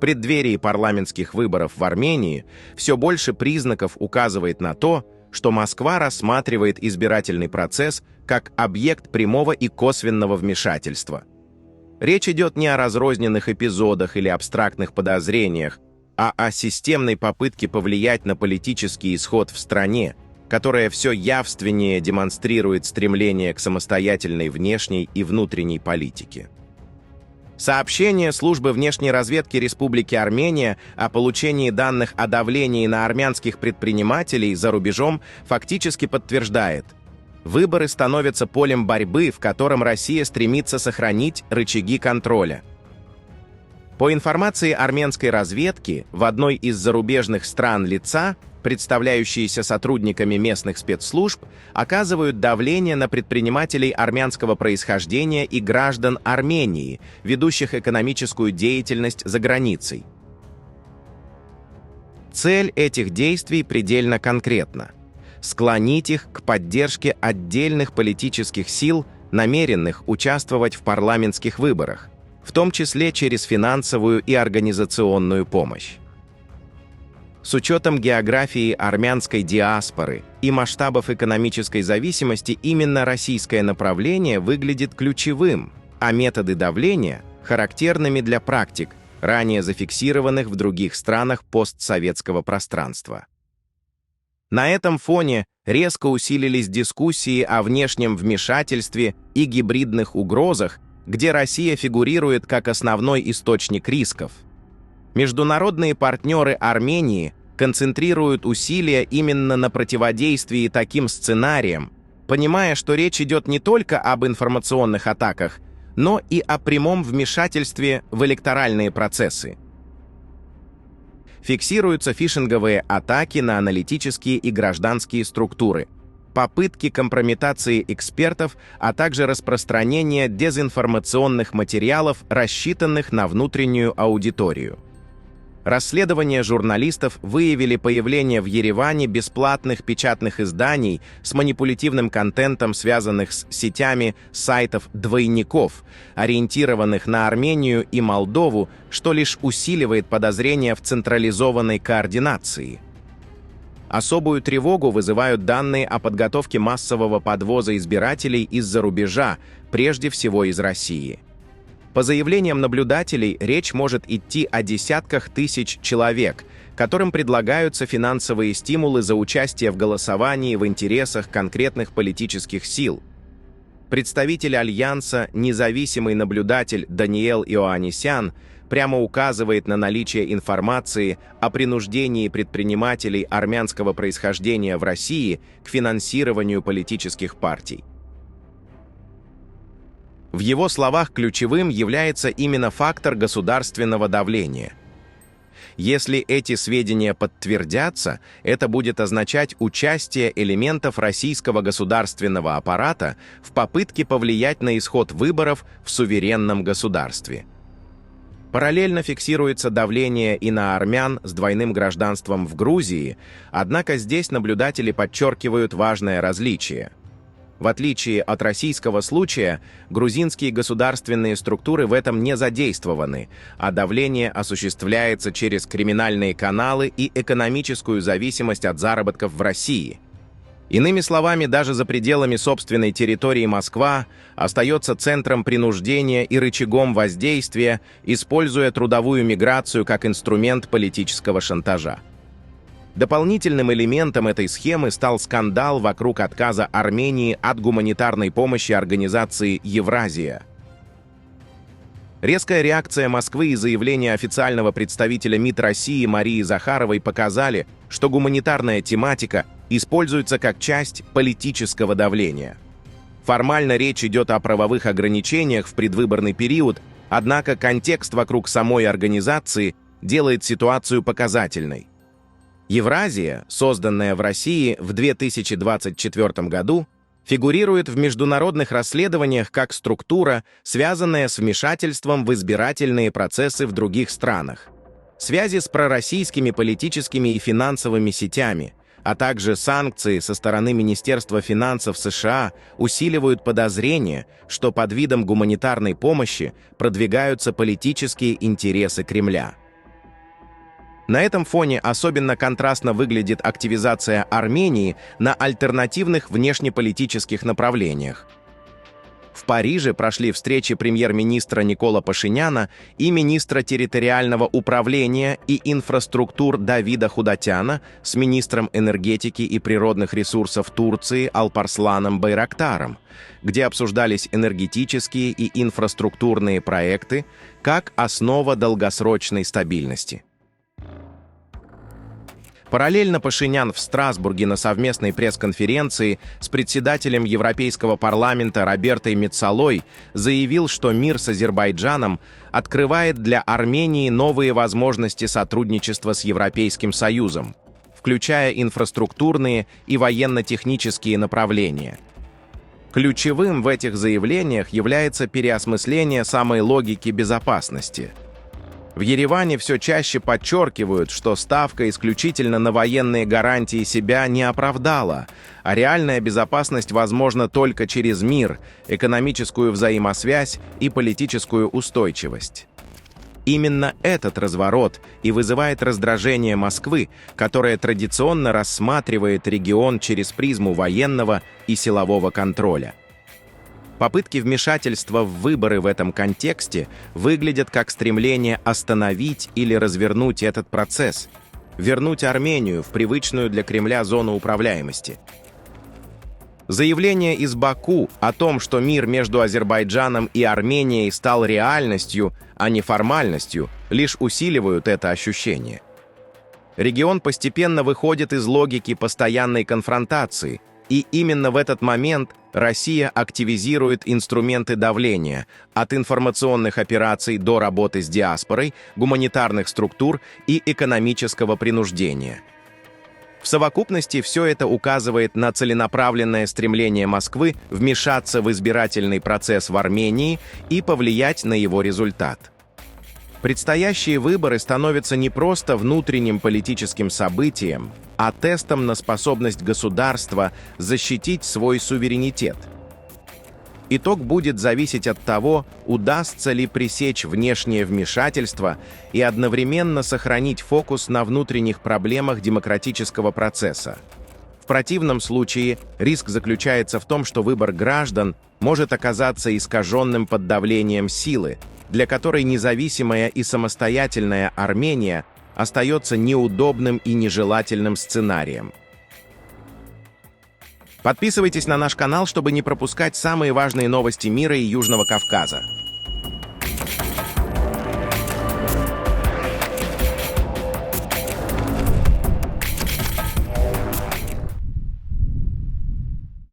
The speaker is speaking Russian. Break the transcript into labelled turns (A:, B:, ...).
A: преддверии парламентских выборов в Армении все больше признаков указывает на то, что Москва рассматривает избирательный процесс как объект прямого и косвенного вмешательства. Речь идет не о разрозненных эпизодах или абстрактных подозрениях, а о системной попытке повлиять на политический исход в стране, которая все явственнее демонстрирует стремление к самостоятельной внешней и внутренней политике. Сообщение Службы внешней разведки Республики Армения о получении данных о давлении на армянских предпринимателей за рубежом фактически подтверждает: выборы становятся полем борьбы, в котором Россия стремится сохранить рычаги контроля. По информации армянской разведки, в одной из зарубежных стран лица, представляющиеся сотрудниками местных спецслужб, оказывают давление на предпринимателей армянского происхождения и граждан Армении, ведущих экономическую деятельность за границей. Цель этих действий предельно конкретна – склонить их к поддержке отдельных политических сил, намеренных участвовать в парламентских выборах, в том числе через финансовую и организационную помощь. С учетом географии армянской диаспоры и масштабов экономической зависимости именно российское направление выглядит ключевым, а методы давления – характерными для практик, ранее зафиксированных в других странах постсоветского пространства. На этом фоне резко усилились дискуссии о внешнем вмешательстве и гибридных угрозах, где Россия фигурирует как основной источник рисков. Международные партнеры Армении концентрируют усилия именно на противодействии таким сценариям, понимая, что речь идет не только об информационных атаках, но и о прямом вмешательстве в электоральные процессы. Фиксируются фишинговые атаки на аналитические и гражданские структуры, попытки компрометации экспертов, а также распространение дезинформационных материалов, рассчитанных на внутреннюю аудиторию. Расследования журналистов выявили появление в Ереване бесплатных печатных изданий с манипулятивным контентом, связанных с сетями сайтов-двойников, ориентированных на Армению и Молдову, что лишь усиливает подозрения в централизованной координации. Особую тревогу вызывают данные о подготовке массового подвоза избирателей из-за рубежа, прежде всего из России. По заявлениям наблюдателей, речь может идти о десятках тысяч человек, которым предлагаются финансовые стимулы за участие в голосовании в интересах конкретных политических сил. Представитель Альянса «Независимый наблюдатель» Даниэл Иоаннисян прямо указывает на наличие информации о принуждении предпринимателей армянского происхождения в России к финансированию политических партий. В его словах ключевым является именно фактор государственного давления. Если эти сведения подтвердятся, это будет означать участие элементов российского государственного аппарата в попытке повлиять на исход выборов в суверенном государстве. Параллельно фиксируется давление и на армян с двойным гражданством в Грузии, однако здесь наблюдатели подчеркивают важное различие. В отличие от российского случая, грузинские государственные структуры в этом не задействованы, а давление осуществляется через криминальные каналы и экономическую зависимость от заработков в России. Иными словами, даже за пределами собственной территории Москва остается центром принуждения и рычагом воздействия, используя трудовую миграцию как инструмент политического шантажа. Дополнительным элементом этой схемы стал скандал вокруг отказа Армении от гуманитарной помощи организации «Евразия». Резкая реакция Москвы и заявление официального представителя МИД России Марии Захаровой показали, что гуманитарная тематика используется как часть политического давления. Формально речь идет о правовых ограничениях в предвыборный период, однако контекст вокруг самой организации делает ситуацию показательной. Евразия, созданная в России в 2024 году, фигурирует в международных расследованиях как структура, связанная с вмешательством в избирательные процессы в других странах, связи с пророссийскими политическими и финансовыми сетями, а также санкции со стороны Министерства финансов США усиливают подозрение, что под видом гуманитарной помощи продвигаются политические интересы Кремля. На этом фоне особенно контрастно выглядит активизация Армении на альтернативных внешнеполитических направлениях. В Париже прошли встречи премьер-министра Никола Пашиняна и министра территориального управления и инфраструктур Давида Худатяна с министром энергетики и природных ресурсов Турции Алпарсланом Байрактаром, где обсуждались энергетические и инфраструктурные проекты как основа долгосрочной стабильности. Параллельно Пашинян в Страсбурге на совместной пресс-конференции с председателем Европейского парламента Робертой Мецолой заявил, что мир с Азербайджаном открывает для Армении новые возможности сотрудничества с Европейским Союзом, включая инфраструктурные и военно-технические направления. Ключевым в этих заявлениях является переосмысление самой логики безопасности. В Ереване все чаще подчеркивают, что ставка исключительно на военные гарантии себя не оправдала, а реальная безопасность возможна только через мир, экономическую взаимосвязь и политическую устойчивость. Именно этот разворот и вызывает раздражение Москвы, которая традиционно рассматривает регион через призму военного и силового контроля. Попытки вмешательства в выборы в этом контексте выглядят как стремление остановить или развернуть этот процесс, вернуть Армению в привычную для Кремля зону управляемости. Заявление из Баку о том, что мир между Азербайджаном и Арменией стал реальностью, а не формальностью, лишь усиливают это ощущение. Регион постепенно выходит из логики постоянной конфронтации, и именно в этот момент Россия активизирует инструменты давления, от информационных операций до работы с диаспорой, гуманитарных структур и экономического принуждения. В совокупности все это указывает на целенаправленное стремление Москвы вмешаться в избирательный процесс в Армении и повлиять на его результат. Предстоящие выборы становятся не просто внутренним политическим событием, а тестом на способность государства защитить свой суверенитет. Итог будет зависеть от того, удастся ли пресечь внешнее вмешательство и одновременно сохранить фокус на внутренних проблемах демократического процесса. В противном случае риск заключается в том, что выбор граждан может оказаться искаженным под давлением силы, для которой независимая и самостоятельная Армения остается неудобным и нежелательным сценарием. Подписывайтесь на наш канал, чтобы не пропускать самые важные новости мира и Южного Кавказа.